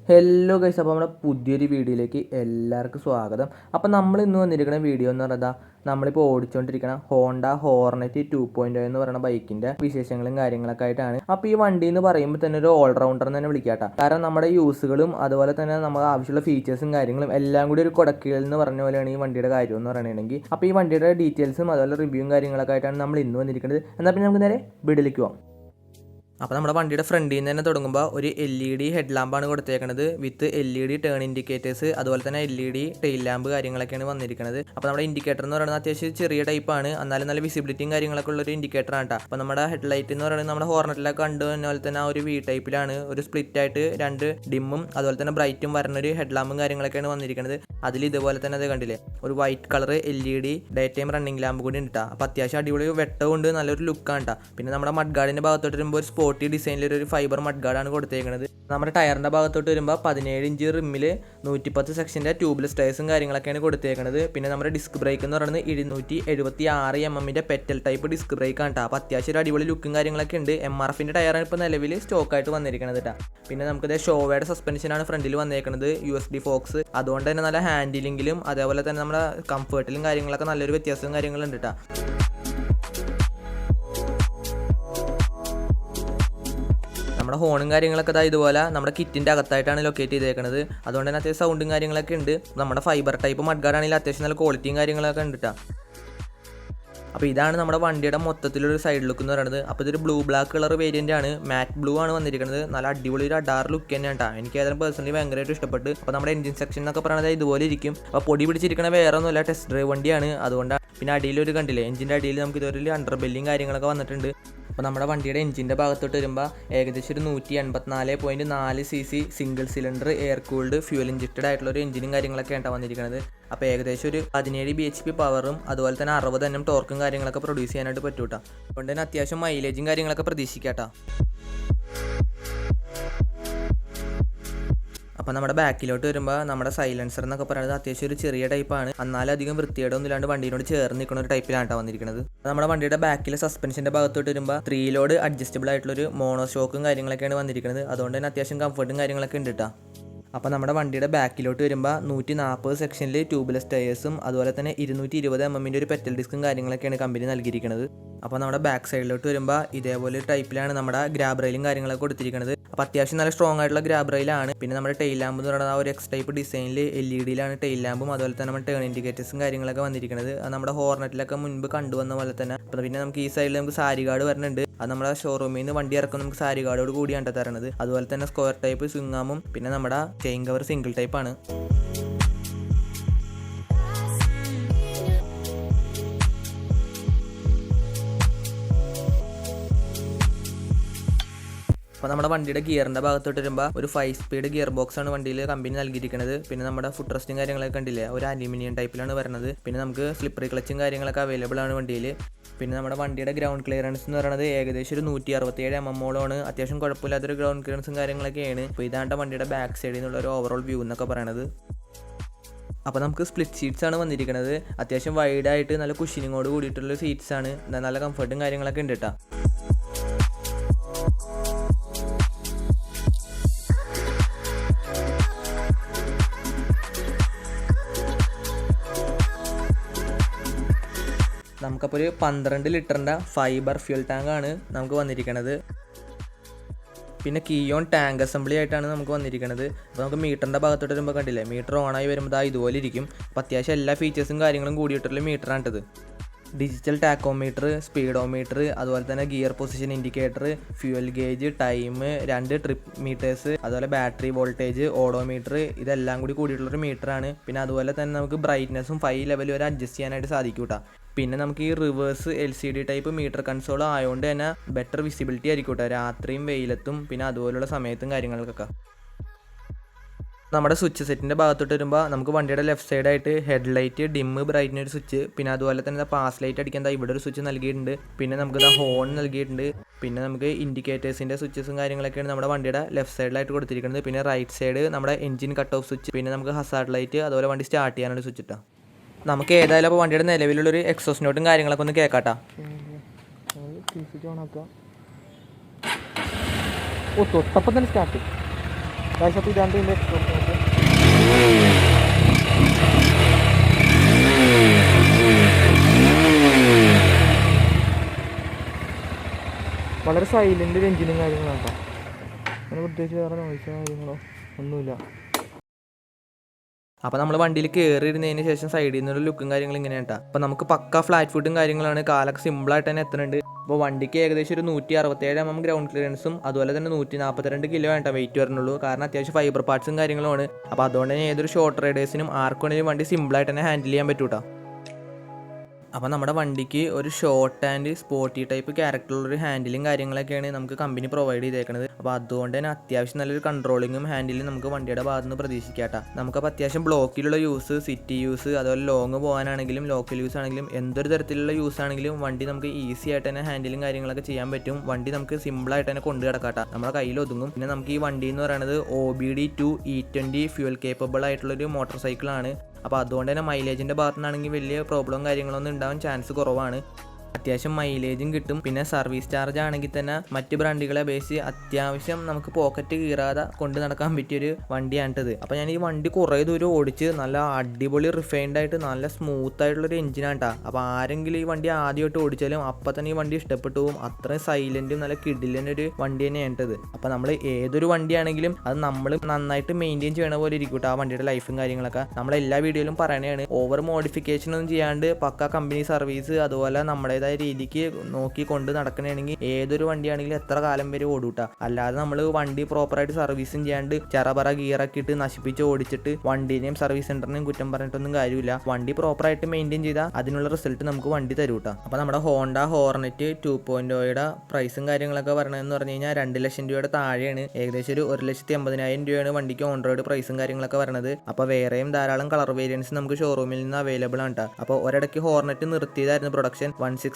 Hello guys, അപ്പോൾ നമ്മുടെ പുതിയൊരു വീഡിയോയിലേക്ക് എല്ലാവർക്കും സ്വാഗതം. അപ്പോൾ നമ്മൾ ഇന്ന് വന്നിരിക്കുന്ന വീഡിയോ എന്ന് പറയുന്നത് നമ്മളിപ്പോൾ ഓടിച്ചുകൊണ്ടിരിക്കുന്ന ഹോണ്ട ഹോർനെറ്റ് 2.0 എന്ന് പറയുന്ന ബൈക്കിൻ്റെ വിശേഷങ്ങളും കാര്യങ്ങളൊക്കെ ആയിട്ടാണ്. അപ്പോൾ ഈ വണ്ടി എന്ന് പറയുമ്പോൾ തന്നെ ഒരു ഓൾറൗണ്ടർ എന്ന് തന്നെ വിളിക്കാട്ടോ. കാരണം നമ്മുടെ യൂസുകളും അതുപോലെ തന്നെ നമുക്ക് ആവശ്യമുള്ള ഫീച്ചേഴ്സും കാര്യങ്ങളും എല്ലാം കൂടി ഒരു കുടക്കീഴിൽ എന്ന് പറഞ്ഞ പോലെയാണ് ഈ വണ്ടിയുടെ കാര്യം എന്ന് പറയുകയാണെങ്കിൽ. അപ്പോൾ ഈ വണ്ടിയുടെ ഡീറ്റെയിൽസും അതുപോലെ റിവ്യൂവും കാര്യങ്ങളൊക്കെ ആയിട്ടാണ് നമ്മൾ ഇന്ന് വന്നിരിക്കുന്നത്. എന്നാൽ പിന്നെ നമുക്ക് നേരെ വീഡിയോയിലേക്ക് പോകാം. അപ്പോൾ നമ്മുടെ വണ്ടിയുടെ ഫ്രണ്ടിൽ നിന്ന് തന്നെ തുടങ്ങുമ്പോൾ ഒരു LED ഹെഡ് ലാമ്പാണ് കൊടുത്തേക്കുന്നത് വിത്ത് LED ടേൺ ഇൻഡിക്കേറ്റേഴ്സ്, അതുപോലെ തന്നെ LED ടെയിൽ ലാമ്പ് കാര്യങ്ങളൊക്കെയാണ് വന്നിരിക്കുന്നത്. അപ്പോൾ നമ്മുടെ ഇൻഡിക്കേറ്റർ എന്ന് പറയുന്നത് അത്യാവശ്യം ചെറിയ ടൈപ്പാണ്, എന്നാലും നല്ല വിസിബിലിറ്റിയും കാര്യങ്ങളൊക്കെ ഉള്ളൊരു ഇൻഡിക്കേറ്റർ ആണ് കേട്ടോ. അപ്പോൾ നമ്മുടെ ഹെഡ് ലൈറ്റ് എന്ന് പറയുന്നത് നമ്മുടെ ഹോർനെറ്റിലൊക്കെ കണ്ടുപോലെ തന്നെ ആ ഒരു V ടൈപ്പിലാണ്, ഒരു സ്പ്ലിറ്റ് ആയിട്ട് രണ്ട് ഡിമ്മും അതുപോലെ തന്നെ ബ്രൈറ്റും വരുന്ന ഒരു ഹെഡ് ലാമ്പും കാര്യങ്ങളൊക്കെയാണ് വന്നിരിക്കുന്നത്. അതിൽ ഇതുപോലെ തന്നെ അത് കണ്ടില്ലേ, ഒരു white colour LED day time running lamp കൂടി ഉണ്ട്. അപ്പോൾ അത്യാവശ്യം അടിപൊളി വെട്ടമുണ്ട്, നല്ലൊരു ലുക്കാണ് കേട്ടോ. പിന്നെ നമ്മുടെ മഡ് ഗാർഡിൻ്റെ ഭാഗത്തോട്ട് വരുമ്പോൾ ഒരു സ്പോർട്ടി ഡിസൈനിലൊരു ഫൈബർ മഡ് ഗാർഡാണ് കൊടുത്തേക്കുന്നത്. നമ്മുടെ ടയറിൻ്റെ ഭാഗത്തോട്ട് വരുമ്പോൾ 17 ഇഞ്ച് റിമ്മിൽ 110 സെക്ഷൻ്റെ ട്യൂബ്ലെസ് ടയേഴ്സും കാര്യങ്ങളൊക്കെയാണ് കൊടുത്തേക്കുന്നത്. പിന്നെ നമ്മുടെ ഡിസ്ക് ബ്രേക്ക് എന്ന് പറയുന്നത് 276 mm petal type disc brake ആണ് കേട്ടോ. അപ്പോൾ അത്യാവശ്യം ഒരു അടിപൊളി ലുക്കും കാര്യങ്ങളൊക്കെ ഉണ്ട്. MRFിൻ്റെ ടയറാണ് ഇപ്പോൾ നിലവിൽ സ്റ്റോക്കായിട്ട് വന്നിരിക്കുന്നത് കേട്ടോ. പിന്നെ നമുക്കിത് ഷോവയുടെ സസ്പെൻഷനാണ് ഫ്രണ്ടിൽ വന്നേക്കുന്നത്, USD ഫോക്സ്. അതുകൊണ്ട് തന്നെ നല്ല ഹാൻഡിലിങ്ങിലും അതേപോലെ തന്നെ നമ്മുടെ കംഫർട്ടിലും കാര്യങ്ങളൊക്കെ നല്ലൊരു വ്യത്യാസവും കാര്യങ്ങളുണ്ട് കേട്ടോ. നമ്മുടെ ഹോണും കാര്യങ്ങളൊക്കെ ഇതുപോലെ നമ്മുടെ കിറ്റിൻ്റെ അകത്തായിട്ടാണ് ലൊക്കേറ്റ് ചെയ്തേക്കുന്നത്. അതുകൊണ്ട് തന്നെ അത്യാവശ്യം സൗണ്ടും കാര്യങ്ങളൊക്കെ ഉണ്ട്. നമ്മുടെ ഫൈബർ ടൈപ്പ് മഡ്ഗാർഡാണെങ്കിൽ അത്യാവശ്യം നല്ല ക്വാളിറ്റിയും കാര്യങ്ങളൊക്കെ ഉണ്ട് കേട്ടോ. അപ്പോൾ ഇതാണ് നമ്മുടെ വണ്ടിയുടെ മൊത്തത്തിലൊരു സൈഡ് ലുക്ക് എന്ന് പറയുന്നത്. അപ്പോൾ ഇതൊരു ബ്ലൂ ബ്ലാക്ക് കളർ വേരിയൻ്റ് ആണ്, മാറ്റ് ബ്ലൂ ആണ് വന്നിരിക്കുന്നത്. നല്ല അടിപൊളി ഒരു അഡാർ ലുക്ക് തന്നെയാണ് കേട്ടോ. എനിക്ക് ഏതായാലും പേഴ്സണലി ഭയങ്കരമായിട്ട് ഇഷ്ടപ്പെട്ടു. അപ്പോൾ നമ്മുടെ എഞ്ചിൻ സെക്ഷൻ എന്നൊക്കെ പറയുന്നത് ഇതുപോലെ ഇരിക്കും. അപ്പോൾ പൊടി പിടിച്ചിരിക്കണ വേറെ ഒന്നുമില്ല, ടെസ്റ്റ് ഡ്രൈവ് വണ്ടിയാണ്. അതുകൊണ്ടാണ്. പിന്നെ അടിയിലൊരു കണ്ടില്ലേ, എഞ്ചിൻ്റെ അടിയിൽ നമുക്ക് ഇതൊരു അണ്ടർ ബെല്ലിയും കാര്യങ്ങളൊക്കെ വന്നിട്ടുണ്ട്. അപ്പോൾ നമ്മുടെ വണ്ടിയുടെ എഞ്ചിൻ്റെ ഭാഗത്തോട്ട് വരുമ്പോൾ ഏകദേശം ഒരു 184.4 cc single cylinder air cooled fuel injected ആയിട്ടുള്ള ഒരു എഞ്ചിനും കാര്യങ്ങളൊക്കെ ആണ് വന്നിരിക്കുന്നത്. അപ്പോൾ ഏകദേശം ഒരു 17 bhp പവറും അതുപോലെ തന്നെ 60 Nm ടോർക്കും കാര്യങ്ങളൊക്കെ പ്രൊഡ്യൂസ് ചെയ്യാനായിട്ട് പറ്റും കേട്ടോ. അതുകൊണ്ട് തന്നെ അത്യാവശ്യം മൈലേജും കാര്യങ്ങളൊക്കെ പ്രതീക്ഷിക്കാം കേട്ടോ. അപ്പോൾ നമ്മുടെ ബാക്കിലോട്ട് വരുമ്പോൾ നമ്മുടെ സൈലൻസർ എന്നൊക്കെ പറയുന്നത് അത്യാവശ്യം ഒരു ചെറിയ ടൈപ്പാണ്, എന്നാലും അധികം വൃത്തിയേടൊന്നും ഇല്ലാണ്ട് വണ്ടിയോട് ചേർന്ന് നിൽക്കുന്ന ഒരു ടൈപ്പിലാണ് കേട്ടോ വന്നിരിക്കുന്നത്. നമ്മുടെ വണ്ടിയുടെ ബാക്കിലെ സസ്പെൻഷൻ്റെ ഭാഗത്തോട്ട് വരുമ്പോൾ 3 ലോഡ് അഡ്ജസ്റ്റബിൾ ആയിട്ടുള്ളൊരു മോണോഷോക്കും കാര്യങ്ങളൊക്കെയാണ് വന്നിരിക്കുന്നത്. അതുകൊണ്ട് തന്നെ അത്യാവശ്യം കംഫർട്ടും കാര്യങ്ങളൊക്കെ ഉണ്ട് കേട്ടോ. അപ്പോൾ നമ്മുടെ വണ്ടിയുടെ ബാക്കിലോട്ട് വരുമ്പോൾ 140 സെക്ഷനിൽ ട്യൂബ്ലെസ് ടയേഴ്സും അതുപോലെ തന്നെ 220 mm ഒരു പെറ്റൽ ഡിസ്കും കാര്യങ്ങളൊക്കെയാണ് കമ്പനി നൽകിയിരിക്കുന്നത്. അപ്പോൾ നമ്മുടെ ബാക്ക് സൈഡിലോട്ട് വരുമ്പോൾ ഇതേപോലെ ഒരു ടൈപ്പിലാണ് നമ്മുടെ ഗ്രാബ് റെയിലും കാര്യങ്ങളൊക്കെ കൊടുത്തിരിക്കുന്നത്. അപ്പോൾ അത്യാവശ്യം നല്ല സ്ട്രോങ് ആയിട്ടുള്ള ഗ്രാബ് റെയിലാണ്. പിന്നെ നമ്മുടെ ടെയിൽ ലാമ്പ് എന്ന് പറയുന്നത് ആ ഒരു എക്സ് ടൈപ്പ് ഡിസൈനിൽ LED-യിലാണ് ടെയിൽ ലാമ്പും അതുപോലെ തന്നെ നമ്മുടെ ടേൺ ഇൻഡിക്കേറ്റേഴ്സും കാര്യങ്ങളൊക്കെ വന്നിരിക്കുന്നത്. അത് നമ്മുടെ ഹോർനെറ്റിലൊക്കെ മുൻപ് കണ്ടുവന്ന പോലെ തന്നെ. അപ്പോൾ പിന്നെ നമുക്ക് ഈ സൈഡിൽ നമുക്ക് സാരി ഗാർഡ് വരുന്നുണ്ട്. അത് നമ്മുടെ ഷോറൂമിൽ നിന്ന് വണ്ടി ഇറക്കും നമുക്ക് സാരി ഗാർഡോട് കൂടിയാണ് തരുന്നത്. അതുപോലെ തന്നെ സ്ക്വയർ ടൈപ്പ് സ്വിങ്ങാമും പിന്നെ നമ്മുടെ ചെയിൻ കവർ സിംഗിൾ ടൈപ്പാണ്. അപ്പോൾ നമ്മുടെ വണ്ടിയുടെ ഗിയറിൻ്റെ ഭാഗത്തോട്ട് വരുമ്പോൾ ഒരു 5 സ്പീഡ് ഗിയർ ബോക്സ് ആണ് വണ്ടിയിൽ കമ്പനി നൽകിയിരിക്കുന്നത്. പിന്നെ നമ്മുടെ ഫുഡ് റെസ്റ്റും കാര്യങ്ങളൊക്കെ കണ്ടില്ലേ, ഒരു അലൂമിനിയം ടൈപ്പിലാണ് വരുന്നത്. പിന്നെ നമുക്ക് സ്ലിപ്പറി ക്ലച്ചും കാര്യങ്ങളൊക്കെ അവൈലബിൾ ആണ് വണ്ടിയിൽ. പിന്നെ നമ്മുടെ വണ്ടിയുടെ ഗ്രൗണ്ട് ക്ലിയറൻസ് എന്ന് പറയുന്നത് ഏകദേശം ഒരു 167 mm ആണ്. അത്യാവശ്യം കുഴപ്പമില്ലാത്തൊരു ഗ്രൗണ്ട് ക്ലിയറൻസും കാര്യങ്ങളൊക്കെയാണ്. അപ്പോൾ ഇതാണ് വണ്ടിയുടെ ബാക്ക് സൈഡിൽ നിന്നുള്ള ഒരു ഓവറോൾ വ്യൂ എന്നൊക്കെ പറയുന്നത്. അപ്പോൾ നമുക്ക് സ്പ്ലിറ്റ് സീറ്റ്സ് ആണ് വന്നിരിക്കുന്നത്. അത്യാവശ്യം വൈഡായിട്ട് നല്ല കുഷനിങ്ങോട് കൂടിയിട്ടുള്ള സീറ്റ്സ് ആണ്, നല്ല കംഫർട്ടും കാര്യങ്ങളൊക്കെ ഉണ്ട് കേട്ടോ. നമുക്കപ്പോൾ ഒരു 12 ലിറ്ററിൻ്റെ ഫൈബർ ഫ്യൂൽ ടാങ്കാണ് നമുക്ക് വന്നിരിക്കുന്നത്. പിന്നെ കീയോൺ ടാങ്ക് അസംബ്ലി ആയിട്ടാണ് നമുക്ക് വന്നിരിക്കുന്നത്. അപ്പോൾ നമുക്ക് മീറ്ററിൻ്റെ ഭാഗത്തോട്ട് വരുമ്പോൾ കണ്ടില്ലേ, മീറ്റർ ഓണായി വരുമ്പോൾ ഇതുപോലെ ഇരിക്കും. അപ്പോൾ അത്യാവശ്യം എല്ലാ ഫീച്ചേഴ്സും കാര്യങ്ങളും കൂടിയിട്ടുള്ള മീറ്ററാണിത്. ഡിജിറ്റൽ ടാക്കോമീറ്റർ, സ്പീഡോമീറ്റർ, അതുപോലെ തന്നെ gear position indicator, fuel gauge, time, 2 trip meters, അതുപോലെ ബാറ്ററി വോൾട്ടേജ്, ഓഡോമീറ്റർ, ഇതെല്ലാം കൂടി കൂടിയിട്ടുള്ളൊരു മീറ്ററാണ്. പിന്നെ അതുപോലെ തന്നെ നമുക്ക് ബ്രൈറ്റ്നസ്സും 5 ലെവൽ വരെ അഡ്ജസ്റ്റ് ചെയ്യാനായിട്ട് സാധിക്കും കേട്ടോ. പിന്നെ നമുക്ക് ഈ reverse LCD type metre console ആയതുകൊണ്ട് തന്നെ ബെറ്റർ വിസിബിലിറ്റി ആയിരിക്കും കേട്ടോ, രാത്രിയും വെയിലത്തും പിന്നെ അതുപോലുള്ള സമയത്തും കാര്യങ്ങൾക്കൊക്കെ. നമ്മുടെ സ്വിച്ച് സെറ്റിൻ്റെ ഭാഗത്തോട്ട് വരുമ്പോൾ നമുക്ക് വണ്ടിയുടെ ലെഫ്റ്റ് സൈഡായിട്ട് ഹെഡ് ലൈറ്റ്, ഡിമ്മ്, ബ്രൈറ്റിന് ഒരു സ്വിച്ച്, പിന്നെ അതുപോലെ തന്നെ പാസ് ലൈറ്റ് അടിക്കാൻ ഇവിടെ ഒരു സ്വിച്ച് നൽകിയിട്ടുണ്ട്. പിന്നെ നമുക്ക് ഹോൺ നൽകിയിട്ടുണ്ട്. പിന്നെ നമുക്ക് ഇൻഡിക്കേറ്റേഴ്സിൻ്റെ സ്വിച്ചസും കാര്യങ്ങളൊക്കെയാണ് നമ്മുടെ വണ്ടിയുടെ ലെഫ്റ്റ് സൈഡിലായിട്ട് കൊടുത്തിരിക്കുന്നത്. പിന്നെ റൈറ്റ് സൈഡ് നമ്മുടെ എഞ്ചിൻ കട്ട് ഓഫ് സ്വിച്ച്, പിന്നെ നമുക്ക് ഹസാർഡ് ലൈറ്റ്, അതുപോലെ വണ്ടി സ്റ്റാർട്ട് ചെയ്യാനുള്ള സ്വിച്ച് ഇട്ടാ. നമുക്ക് ഏതായാലും അപ്പോൾ വണ്ടിയുടെ നിലവിലുള്ളൊരു എക്സോസ് നോട്ടും കാര്യങ്ങളൊക്കെ ഒന്ന് കേൾക്കാട്ടാ. തൊട്ടപ്പം തന്നെ സ്റ്റാർട്ട് ഗൈസ് അപ്പോൾ ഇതാണ് ഇതിൻ്റെ എക്സ്പോർട്ട്. വളരെ സൈലൻ്റ് ഒരു എഞ്ചിനും കാര്യങ്ങളാണ് കേട്ടോ. അങ്ങനെ പ്രത്യേകിച്ച് വേറെ നോയിസോ കാര്യങ്ങളോ ഒന്നുമില്ല. അപ്പോൾ നമ്മൾ വണ്ടിയിൽ കയറിയിരുന്നതിന് ശേഷം സൈഡിൽ നിന്നൊരു ലുക്കും കാര്യങ്ങളും ഇങ്ങനെയാണ് കേട്ടോ. അപ്പോൾ നമുക്ക് പക്ക ഫ്ലാറ്റ് ഫുഡും കാര്യങ്ങളാണ്, കാലൊക്കെ സിമ്പിളായിട്ട് തന്നെ എത്തുന്നുണ്ട്. അപ്പോൾ വണ്ടിക്ക് ഏകദേശം ഒരു 167 mm ഗ്രൗണ്ട് ക്ലിയറൻസും അതുപോലെ തന്നെ 142 കിലോ ആയിട്ടാ വെയിറ്റ് വരുന്നുള്ളൂ. കാരണം അത്യാവശ്യം ഫൈബർ പാർട്സും കാര്യങ്ങളുമാണ്. അപ്പോൾ അതുകൊണ്ട് തന്നെ ഏതൊരു ഷോർട്ട് റൈഡേഴ്സിനും ആർക്കാണെങ്കിലും വണ്ടി സിമ്പിളായിട്ട് തന്നെ ഹാൻഡിൽ ചെയ്യാൻ പറ്റൂട്ടോ. അപ്പോൾ നമ്മുടെ വണ്ടിക്ക് ഒരു ഷോർട്ട് ആൻഡ് സ്പോർട്ടി ടൈപ്പ് ക്യാരക്ടറുള്ളൊരു ഹാൻഡിലും കാര്യങ്ങളൊക്കെയാണ് നമുക്ക് കമ്പനി പ്രൊവൈഡ് ചെയ്തേക്കുന്നത്. അപ്പോൾ അതുകൊണ്ട് തന്നെ അത്യാവശ്യം നല്ലൊരു കൺട്രോളിങ്ങും ഹാൻഡിലും നമുക്ക് വണ്ടിയുടെ ഭാഗത്ത് നിന്ന് പ്രതീക്ഷിക്കാട്ടോ. നമുക്കപ്പോൾ അത്യാവശ്യം ബ്ലോക്കിലുള്ള യൂസ്, സിറ്റി യൂസ്, അതുപോലെ ലോങ് പോകാനാണെങ്കിലും ലോക്കൽ യൂസ് ആണെങ്കിലും എന്തൊരു തരത്തിലുള്ള യൂസ് ആണെങ്കിലും വണ്ടി നമുക്ക് ഈസി ആയിട്ട് തന്നെ ഹാൻഡിലും കാര്യങ്ങളൊക്കെ ചെയ്യാൻ പറ്റും. വണ്ടി നമുക്ക് സിമ്പിളായിട്ട് തന്നെ കൊണ്ടു കിടക്കാട്ടോ, നമ്മുടെ കയ്യിൽ ഒതുങ്ങും. പിന്നെ നമുക്ക് ഈ വണ്ടി എന്ന് പറയുന്നത് OBD2 E20 ഫ്യൂൽ കേപ്പബിൾ ആയിട്ടുള്ളൊരു മോട്ടോർ സൈക്കിളാണ്. അപ്പോൾ അതുകൊണ്ട് തന്നെ മൈലേജിൻ്റെ ഭാഗത്തു നിന്നാണെങ്കിൽ വലിയ പ്രോബ്ലം കാര്യങ്ങളൊന്നും ഉണ്ടാവാൻ ചാൻസ് കുറവാണ്. അത്യാവശ്യം മൈലേജും കിട്ടും. പിന്നെ സർവീസ് ചാർജ് ആണെങ്കിൽ തന്നെ മറ്റ് ബ്രാൻഡുകളെ അപേക്ഷിച്ച് അത്യാവശ്യം നമുക്ക് പോക്കറ്റ് കീറാതെ കൊണ്ട് നടക്കാൻ പറ്റിയൊരു വണ്ടിയാണിട്ടത്. അപ്പോൾ ഞാൻ ഈ വണ്ടി കുറേ ദൂരം ഓടിച്ച് നല്ല അടിപൊളി റിഫൈൻഡ് ആയിട്ട് നല്ല സ്മൂത്ത് ആയിട്ടുള്ളൊരു എഞ്ചിനാണ് കേട്ടോ. അപ്പോൾ ആരെങ്കിലും ഈ വണ്ടി ആദ്യമായിട്ട് ഓടിച്ചാലും അപ്പം തന്നെ ഈ വണ്ടി ഇഷ്ടപ്പെട്ടു പോകും. അത്രയും സൈലൻറ്റും നല്ല കിടിലനൊരു വണ്ടി തന്നെയാണിട്ടത്. അപ്പോൾ നമ്മൾ ഏതൊരു വണ്ടിയാണെങ്കിലും അത് നമ്മൾ നന്നായിട്ട് മെയിൻറ്റെയിൻ ചെയ്യണ പോലെ ഇരിക്കും കേട്ടോ ആ വണ്ടിയുടെ ലൈഫും കാര്യങ്ങളൊക്കെ. നമ്മളെല്ലാ വീഡിയോയിലും പറയണതാണ്, ഓവർ മോഡിഫിക്കേഷൻ ഒന്നും ചെയ്യാണ്ട് പക്ക കമ്പനി സർവീസ് അതുപോലെ നമ്മുടേതായ രീതിക്ക് നോക്കി കൊണ്ട് നടക്കണമെങ്കിൽ ഏതൊരു വണ്ടിയാണെങ്കിലും എത്ര കാലം വരെ ഓടൂട്ടാ. അല്ലാതെ നമ്മൾ വണ്ടി പ്രോപ്പറായിട്ട് സർവീസും ചെയ്യാണ്ട് ചെറപറ ഗിയറൊക്കെ ഇട്ട് നശിപ്പിച്ച് ഓടിച്ചിട്ട് വണ്ടീനെയും സർവീസ് സെന്ററിനെയും കുറ്റം പറഞ്ഞിട്ടൊന്നും കാര്യമില്ല. വണ്ടി പ്രോപ്പറായിട്ട് മെയിൻറ്റെയിൻ ചെയ്താൽ അതിനുള്ള റിസൾട്ട് നമുക്ക് വണ്ടി തരൂട്ടാ. അപ്പോൾ നമ്മുടെ ഹോണ്ട ഹോർനെറ്റ് 2.0യുടെ പ്രൈസും കാര്യങ്ങളൊക്കെ പറയണമെന്ന് പറഞ്ഞു കഴിഞ്ഞാൽ 2 ലക്ഷം രൂപയുടെ താഴെയാണ്. ഏകദേശം ഒരു 1,80,000 രൂപയാണ് വണ്ടിക്ക് ഓൺ റോഡ് പ്രൈസും കാര്യങ്ങളൊക്കെ പറയണത്. അപ്പോൾ വേറെയും ധാരാളം കളർ വേരിയൻസ് നമുക്ക് ഷോറൂമിൽ നിന്ന് അവൈലബിൾ ആണ് കേട്ടോ. അപ്പോൾ ഒരിടയ്ക്ക് ഹോർനെറ്റ് നിർത്തിയതായിരുന്നു പ്രൊഡക്ഷൻ. 166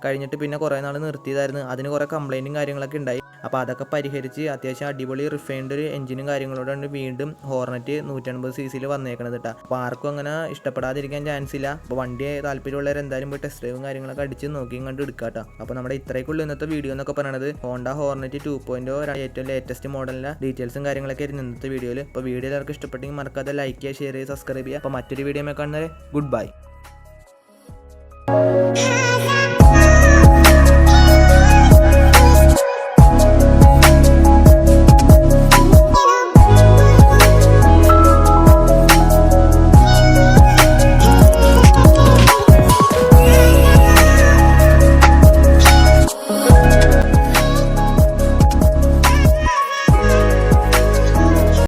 കഴിഞ്ഞിട്ട് പിന്നെ കുറേ നാൾ നിർത്തിയതായിരുന്നു. അതിന് കുറേ കംപ്ലൈൻറ്റും കാര്യങ്ങളൊക്കെ ഉണ്ടായി. അപ്പോൾ അതൊക്കെ പരിഹരിച്ച് അത്യാവശ്യം അടിപൊളി റിഫൈൻഡ് ഒരു എഞ്ചിനും കാര്യങ്ങളോടാണ് വീണ്ടും ഹോർനെറ്റ് 150cc വന്നേക്കണത് കേട്ടോ. അപ്പോൾ ആർക്കും അങ്ങനെ ഇഷ്ടപ്പെടാതിരിക്കാൻ ചാൻസ് ഇല്ല. അപ്പോൾ വണ്ടി താല്പര്യമുള്ളവർ എന്തായാലും പോയി ടെസ്റ്റ് ഡ്രൈവും കാര്യങ്ങളൊക്കെ അടിച്ച് നോക്കിയും കണ്ട് എടുക്കാം കേട്ടോ. അപ്പോൾ നമ്മുടെ ഇത്രയ്ക്കുള്ള ഇന്നത്തെ വീഡിയോ എന്നൊക്കെ പറയുന്നത് ഹോണ്ട ഹോർനെറ്റ് 2.0 ഏറ്റവും ലേറ്റസ്റ്റ് മോഡലിൻ്റെ ഡീറ്റെയിൽസും കാര്യങ്ങളൊക്കെ ആയിരുന്നു ഇന്നത്തെ വീഡിയോയിൽ. അപ്പോൾ വീഡിയോ എല്ലാവർക്കും ഇഷ്ടപ്പെട്ടെങ്കിൽ മറക്കാതെ ലൈക്ക് ചെയ്യുക, ഷെയർ ചെയ്യുക, സബ്സ്ക്രൈബ് ചെയ്യുക. അപ്പോൾ മറ്റൊരു വീഡിയോ കാണുന്നവരെ ഗുഡ് ബൈ.